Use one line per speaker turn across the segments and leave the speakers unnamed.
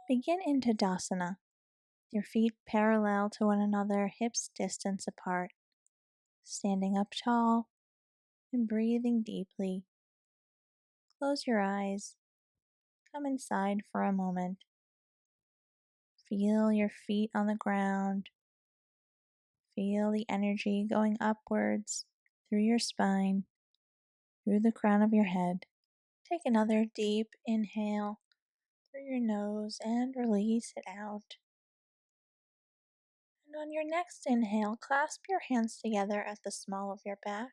Begin in Tadasana, your feet parallel to one another, hips distance apart, standing up tall and breathing deeply. Close your eyes, come inside for a moment. Feel your feet on the ground. Feel the energy going upwards through your spine, through the crown of your head. Take another deep inhale through your nose and release it out. And on your next inhale, clasp your hands together at the small of your back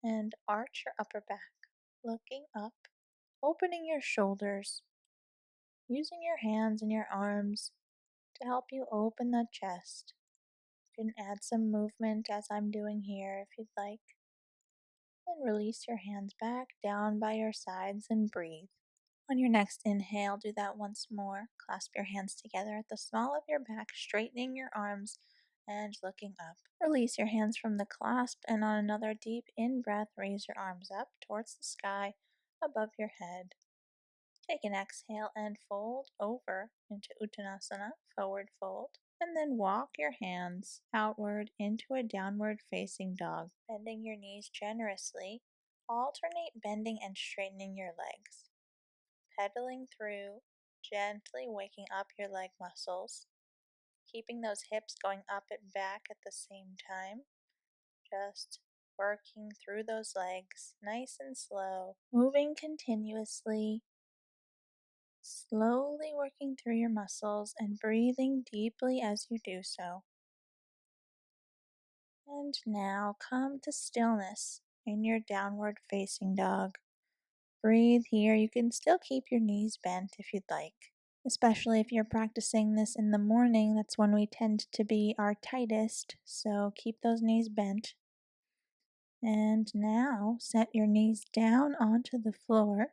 and arch your upper back, looking up, opening your shoulders, using your hands and your arms to help you open the chest. You can add some movement as I'm doing here if you'd like. Then release your hands back down by your sides and breathe. On your next inhale, do that once more. Clasp your hands together at the small of your back, straightening your arms and looking up. Release your hands from the clasp, and on another deep in-breath, raise your arms up towards the sky above your head. Take an exhale and fold over into Uttanasana, forward fold, and then walk your hands outward into a downward facing dog, bending your knees generously. Alternate bending and straightening your legs, pedaling through, gently waking up your leg muscles, keeping those hips going up and back at the same time, just working through those legs, nice and slow, moving continuously, slowly working through your muscles and breathing deeply as you do so. And now come to stillness in your downward facing dog. Breathe here. You can still keep your knees bent if you'd like, especially if you're practicing this in the morning. That's when we tend to be our tightest, so keep those knees bent. And now set your knees down onto the floor.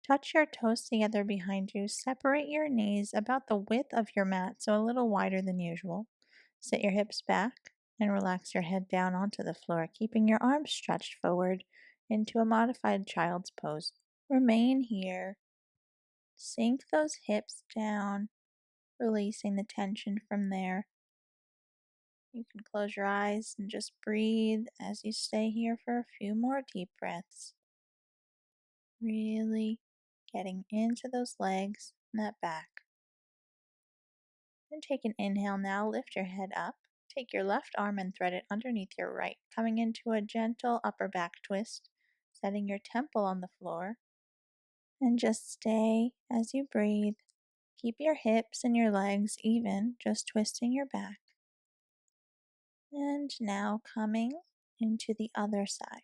Touch your toes together behind you. Separate your knees about the width of your mat, so a little wider than usual. Sit your hips back and relax your head down onto the floor, keeping your arms stretched forward into a modified child's pose. Remain here. Sink those hips down, releasing the tension from there. You can close your eyes and just breathe as you stay here for a few more deep breaths. Really getting into those legs and that back. And take an inhale now, lift your head up. Take your left arm and thread it underneath your right, coming into a gentle upper back twist, setting your temple on the floor. And just stay as you breathe. Keep your hips and your legs even, just twisting your back. And now coming into the other side.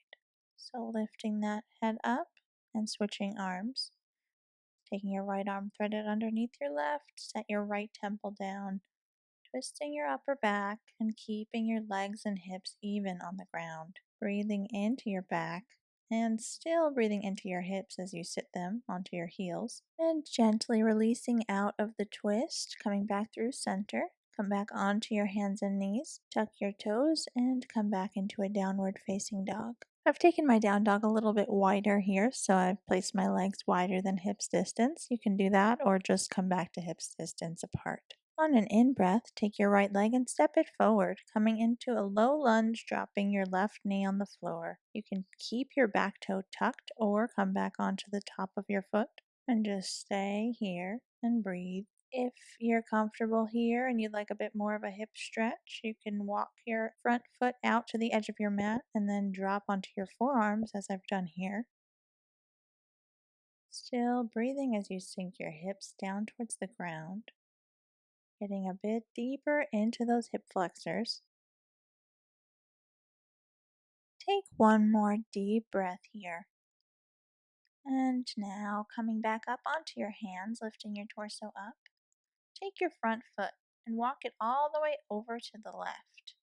So lifting that head up and switching arms. Taking your right arm threaded underneath your left, set your right temple down, twisting your upper back and keeping your legs and hips even on the ground. Breathing into your back and still breathing into your hips as you sit them onto your heels. And gently releasing out of the twist, coming back through center. Come back onto your hands and knees, tuck your toes, and come back into a downward facing dog. I've taken my down dog a little bit wider here, so I've placed my legs wider than hips distance. You can do that or just come back to hips distance apart. On an in-breath, take your right leg and step it forward, coming into a low lunge, dropping your left knee on the floor. You can keep your back toe tucked or come back onto the top of your foot and just stay here and breathe. If you're comfortable here and you'd like a bit more of a hip stretch, you can walk your front foot out to the edge of your mat and then drop onto your forearms as I've done here. Still breathing as you sink your hips down towards the ground, getting a bit deeper into those hip flexors. Take one more deep breath here. And now coming back up onto your hands, lifting your torso up. Take your front foot and walk it all the way over to the left,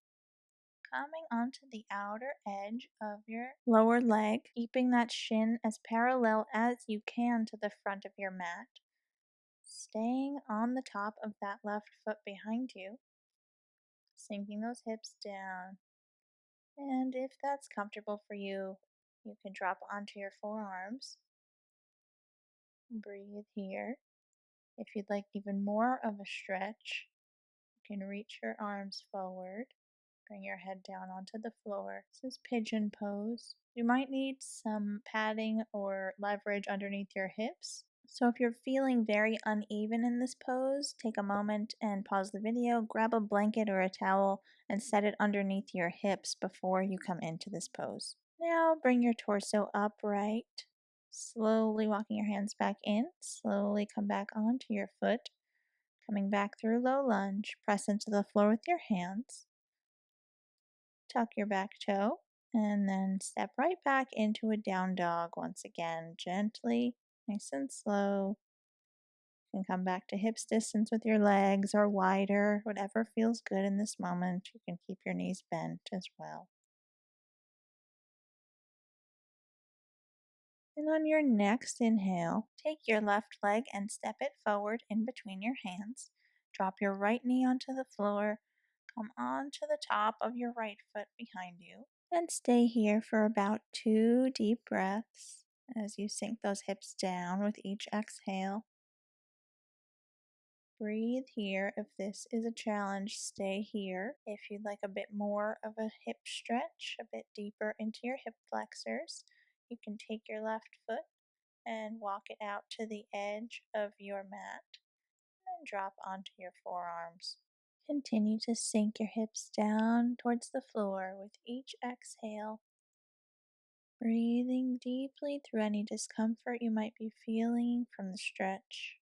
coming onto the outer edge of your lower leg, keeping that shin as parallel as you can to the front of your mat, staying on the top of that left foot behind you, sinking those hips down. And if that's comfortable for you, you can drop onto your forearms. Breathe here. If you'd like even more of a stretch, you can reach your arms forward. Bring your head down onto the floor. This is pigeon pose. You might need some padding or leverage underneath your hips. So if you're feeling very uneven in this pose, take a moment and pause the video, grab a blanket or a towel, and set it underneath your hips before you come into this pose. Now bring your torso upright, slowly walking your hands back in, slowly come back onto your foot, coming back through low lunge, press into the floor with your hands. Tuck your back toe, and then step right back into a down dog once again, gently, nice and slow. You can come back to hips distance with your legs or wider, whatever feels good in this moment. You can keep your knees bent as well. And on your next inhale, take your left leg and step it forward in between your hands. Drop your right knee onto the floor. Come onto the top of your right foot behind you. And stay here for about 2 deep breaths as you sink those hips down with each exhale. Breathe here. If this is a challenge, stay here. If you'd like a bit more of a hip stretch, a bit deeper into your hip flexors, you can take your left foot and walk it out to the edge of your mat and drop onto your forearms. Continue to sink your hips down towards the floor with each exhale. Breathing deeply through any discomfort you might be feeling from the stretch.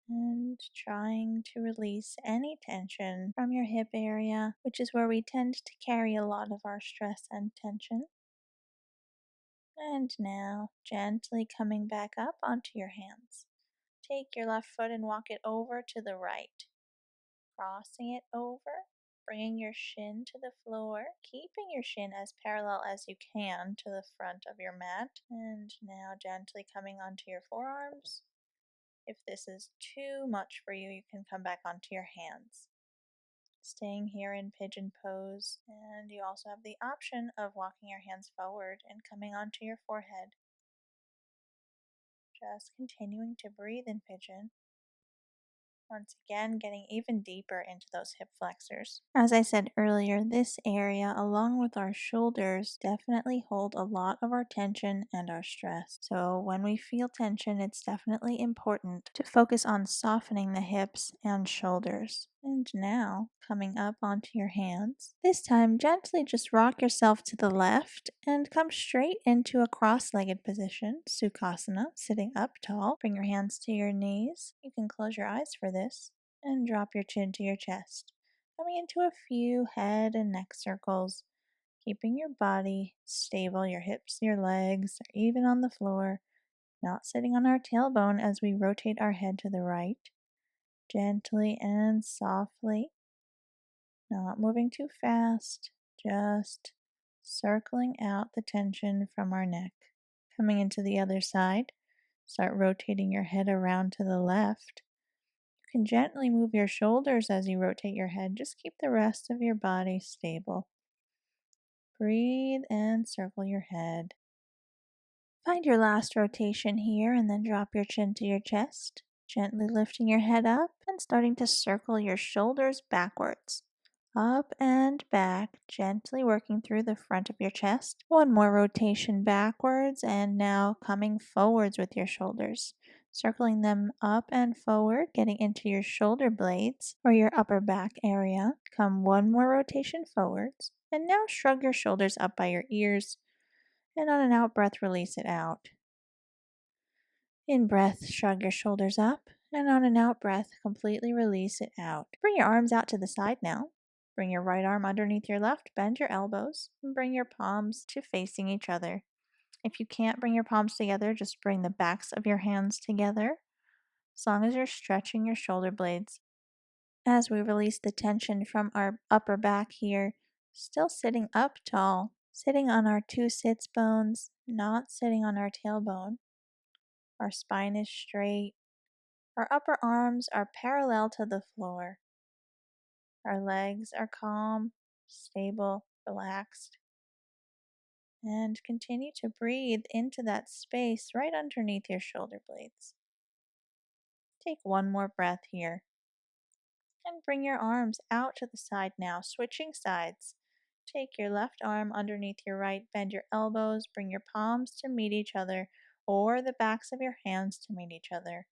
And trying to release any tension from your hip area, which is where we tend to carry a lot of our stress and tension. And now, gently coming back up onto your hands. Take your left foot and walk it over to the right, crossing it over, bringing your shin to the floor, keeping your shin as parallel as you can to the front of your mat. And now gently coming onto your forearms. If this is too much for you, you can come back onto your hands. Staying here in pigeon pose, and you also have the option of walking your hands forward and coming onto your forehead. Just continuing to breathe in pigeon. Once again, getting even deeper into those hip flexors. As I said earlier, this area, along with our shoulders, definitely hold a lot of our tension and our stress. So when we feel tension, it's definitely important to focus on softening the hips and shoulders. And now, coming up onto your hands. This time, gently just rock yourself to the left and come straight into a cross-legged position, Sukhasana, sitting up tall. Bring your hands to your knees. You can close your eyes for this and drop your chin to your chest. Coming into a few head and neck circles, keeping your body stable, your hips, your legs are even on the floor, not sitting on our tailbone as we rotate our head to the right. Gently and softly, not moving too fast, just circling out the tension from our neck. Coming into the other side, start rotating your head around to the left. You can gently move your shoulders as you rotate your head. Just keep the rest of your body stable. Breathe and circle your head. Find your last rotation here and then drop your chin to your chest. Gently lifting your head up and starting to circle your shoulders backwards. Up and back, gently working through the front of your chest. One more rotation backwards and now coming forwards with your shoulders. Circling them up and forward, getting into your shoulder blades or your upper back area. Come one more rotation forwards. And now shrug your shoulders up by your ears. And on an out breath, release it out. In breath, shrug your shoulders up, and on an out breath, completely release it out. Bring your arms out to the side now. Bring your right arm underneath your left, bend your elbows, and bring your palms to facing each other. If you can't bring your palms together, just bring the backs of your hands together, as long as you're stretching your shoulder blades. As we release the tension from our upper back here, still sitting up tall, sitting on our two sits bones, not sitting on our tailbone. Our spine is straight. Our upper arms are parallel to the floor. Our legs are calm, stable, relaxed. And continue to breathe into that space right underneath your shoulder blades. Take one more breath here. And bring your arms out to the side now, switching sides. Take your left arm underneath your right, bend your elbows, bring your palms to meet each other, or the backs of your hands to meet each other.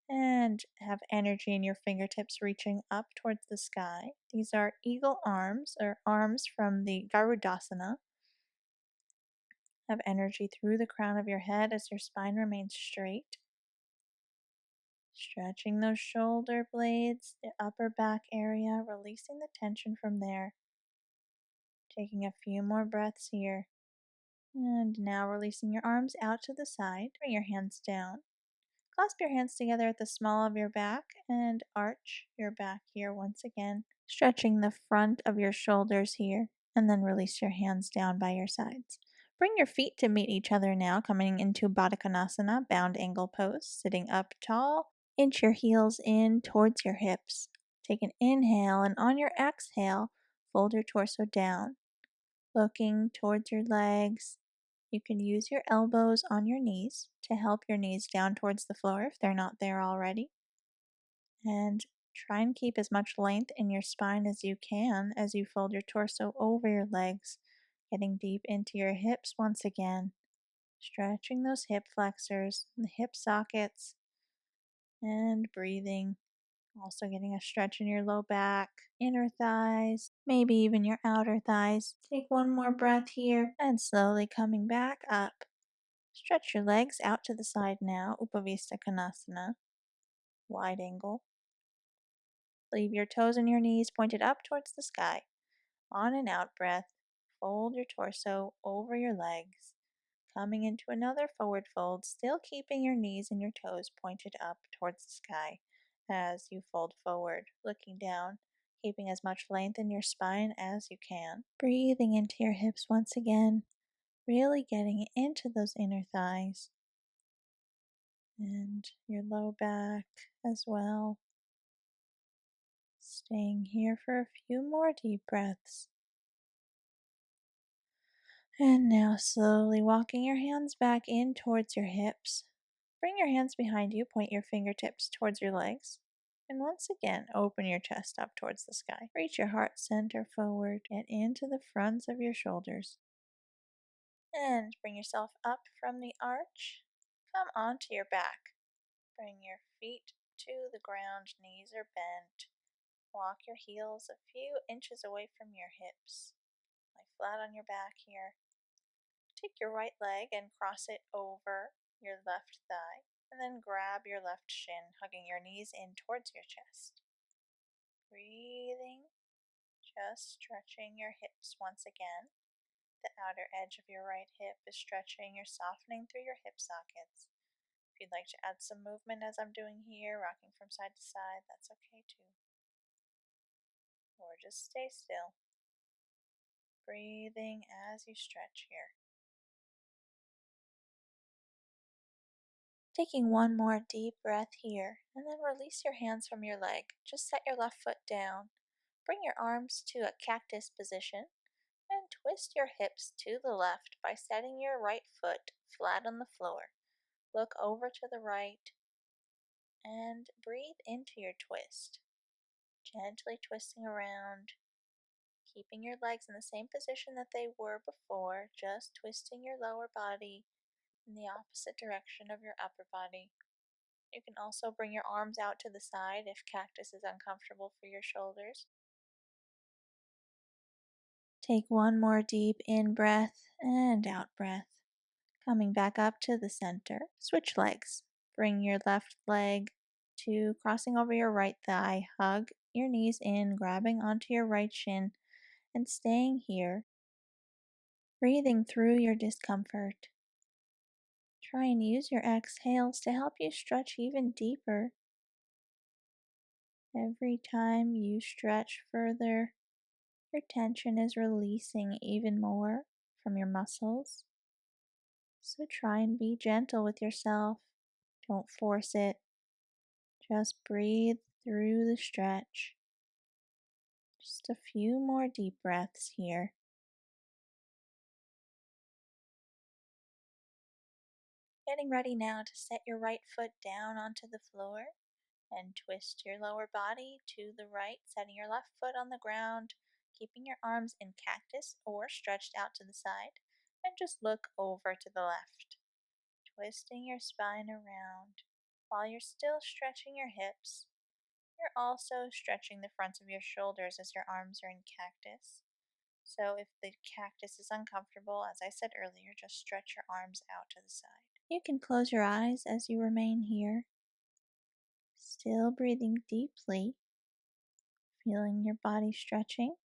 And have energy in your fingertips reaching up towards the sky. These are eagle arms, or arms from the Garudasana. Have energy through the crown of your head as your spine remains straight. Stretching those shoulder blades, the upper back area, releasing the tension from there. Taking a few more breaths here. And now releasing your arms out to the side. Bring your hands down. Clasp your hands together at the small of your back and arch your back here once again. Stretching the front of your shoulders here. And then release your hands down by your sides. Bring your feet to meet each other now, coming into Baddha Konasana, bound angle pose, sitting up tall. Inch your heels in towards your hips. Take an inhale, and on your exhale, fold your torso down. Looking towards your legs. You can use your elbows on your knees to help your knees down towards the floor if they're not there already. And try and keep as much length in your spine as you can as you fold your torso over your legs, getting deep into your hips once again. Stretching those hip flexors, the hip sockets, and breathing. Also getting a stretch in your low back, inner thighs, maybe even your outer thighs. Take one more breath here and slowly coming back up. Stretch your legs out to the side now, Upavista Konasana, wide angle. Leave your toes and your knees pointed up towards the sky. On an out breath, fold your torso over your legs. Coming into another forward fold, still keeping your knees and your toes pointed up towards the sky as you fold forward, looking down, keeping as much length in your spine as you can. Breathing into your hips once again, really getting into those inner thighs and your low back as well. Staying here for a few more deep breaths. And now slowly walking your hands back in towards your hips. Bring your hands behind you, point your fingertips towards your legs. And once again, open your chest up towards the sky. Reach your heart center forward, get into the fronts of your shoulders. And bring yourself up from the arch. Come onto your back. Bring your feet to the ground, knees are bent. Walk your heels a few inches away from your hips. Lie flat on your back here. Take your right leg and cross it over your left thigh, and then grab your left shin, hugging your knees in towards your chest. Breathing, just stretching your hips once again. The outer edge of your right hip is stretching, you're softening through your hip sockets. If you'd like to add some movement as I'm doing here, rocking from side to side, that's okay too. Or just stay still. Breathing as you stretch here. Taking one more deep breath here, and then release your hands from your leg. Just set your left foot down. Bring your arms to a cactus position and twist your hips to the left by setting your right foot flat on the floor. Look over to the right and breathe into your twist. Gently twisting around, keeping your legs in the same position that they were before, just twisting your lower body in the opposite direction of your upper body. You can also bring your arms out to the side if cactus is uncomfortable for your shoulders. Take one more deep in breath and out breath. Coming back up to the center. Switch legs. Bring your left leg to crossing over your right thigh. Hug your knees in, grabbing onto your right shin, and staying here. Breathing through your discomfort. Try and use your exhales to help you stretch even deeper. Every time you stretch further, your tension is releasing even more from your muscles. So try and be gentle with yourself. Don't force it. Just breathe through the stretch. Just a few more deep breaths here. Getting ready now to set your right foot down onto the floor and twist your lower body to the right, setting your left foot on the ground, keeping your arms in cactus or stretched out to the side, and just look over to the left, twisting your spine around. While you're still stretching your hips, you're also stretching the fronts of your shoulders as your arms are in cactus. So if the cactus is uncomfortable, as I said earlier, just stretch your arms out to the side. You can close your eyes as you remain here, still breathing deeply, feeling your body stretching,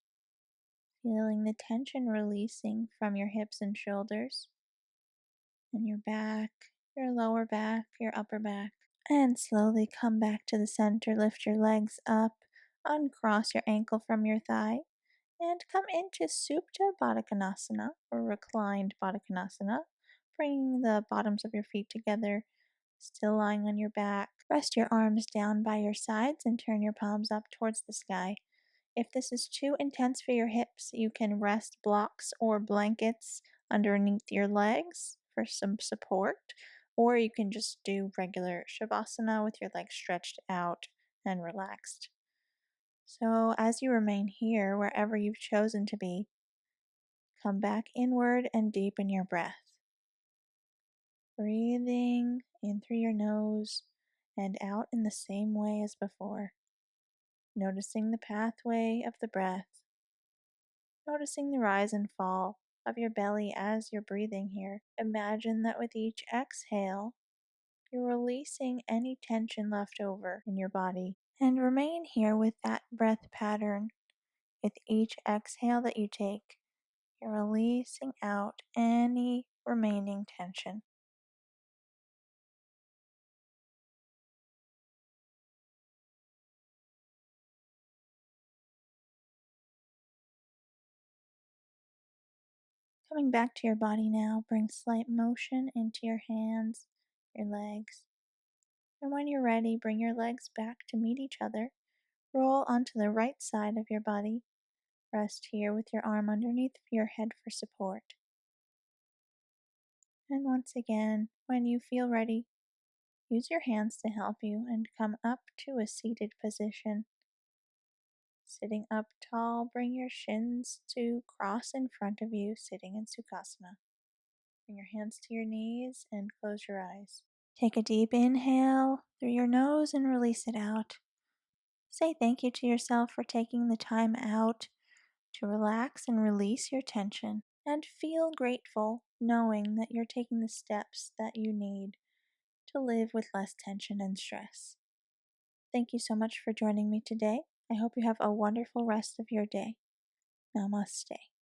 feeling the tension releasing from your hips and shoulders, and your back, your lower back, your upper back. And slowly come back to the center, lift your legs up, uncross your ankle from your thigh, and come into Supta Baddha Konasana, or reclined Baddha Konasana, bringing the bottoms of your feet together, still lying on your back. Rest your arms down by your sides and turn your palms up towards the sky. If this is too intense for your hips, you can rest blocks or blankets underneath your legs for some support, or you can just do regular Shavasana with your legs stretched out and relaxed. So, as you remain here, wherever you've chosen to be, come back inward and deepen your breath. Breathing in through your nose and out in the same way as before. Noticing the pathway of the breath. Noticing the rise and fall of your belly as you're breathing here. Imagine that with each exhale, you're releasing any tension left over in your body. And remain here with that breath pattern. With each exhale that you take, you're releasing out any remaining tension. Coming back to your body now, bring slight motion into your hands, your legs. And when you're ready, bring your legs back to meet each other. Roll onto the right side of your body. Rest here with your arm underneath your head for support. And once again, when you feel ready, use your hands to help you and come up to a seated position. Sitting up tall, bring your shins to cross in front of you, sitting in Sukhasana. Bring your hands to your knees and close your eyes. Take a deep inhale through your nose and release it out. Say thank you to yourself for taking the time out to relax and release your tension. And feel grateful knowing that you're taking the steps that you need to live with less tension and stress. Thank you so much for joining me today. I hope you have a wonderful rest of your day. Namaste.